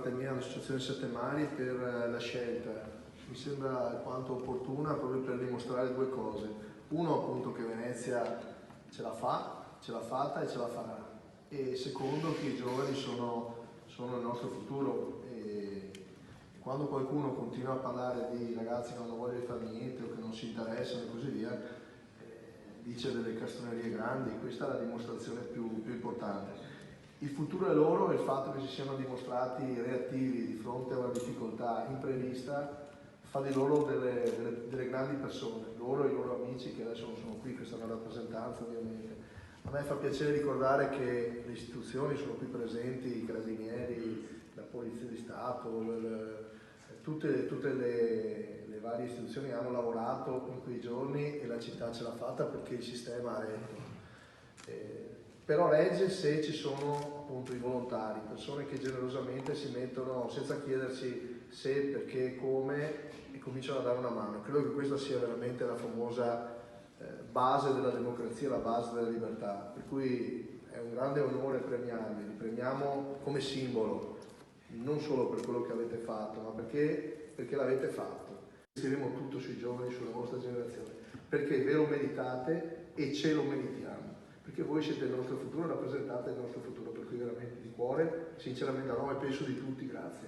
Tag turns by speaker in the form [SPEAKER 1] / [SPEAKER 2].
[SPEAKER 1] parte mia dell'Associazione 7 Mari per la scelta. Mi sembra alquanto opportuna proprio per dimostrare due cose. Uno, appunto, che Venezia ce l'ha fatta e ce la farà. E secondo, che i giovani sono il nostro futuro. E quando qualcuno continua a parlare di ragazzi che non hanno voglia di fare niente o che non si interessano e così via, dice delle castronerie grandi. Questa è la dimostrazione più importante. Il futuro è loro, e il fatto che si siano dimostrati reattivi di fronte a una difficoltà imprevista fa di loro delle grandi persone, loro e i loro amici che adesso non sono qui, questa è una rappresentanza ovviamente. A me fa piacere ricordare che le istituzioni sono qui presenti, i carabinieri, la Polizia di Stato, tutte le varie istituzioni hanno lavorato in quei giorni e la città ce l'ha fatta perché il sistema ha retto. Però regge se ci sono appunto i volontari, persone che generosamente si mettono senza chiedersi se, perché, come, e cominciano a dare una mano. Credo che questa sia veramente la famosa base della democrazia, la base della libertà, per cui è un grande onore premiarvi, li premiamo come simbolo, non solo per quello che avete fatto, ma perché l'avete fatto. Investiremo tutto sui giovani, sulla vostra generazione, perché ve lo meritate e ce lo meritiamo. Perché voi siete il nostro futuro, rappresentate il nostro futuro, per cui veramente di cuore, sinceramente a nome penso di tutti, grazie.